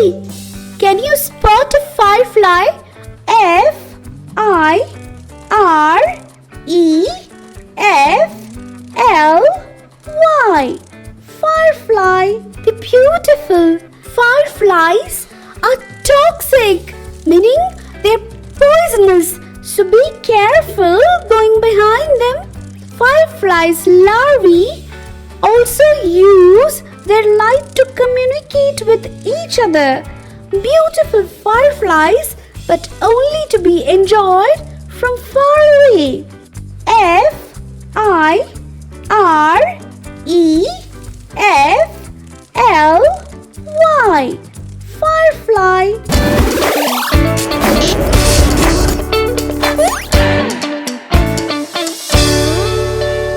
Hey, can you spot a firefly? Firefly. Firefly. The beautiful. Fireflies are toxic, meaning they're poisonous. So be careful going behind them. Fireflies' larvae also use their light to communicate with each other. Beautiful fireflies, but only to be enjoyed from far away. Firefly. Firefly.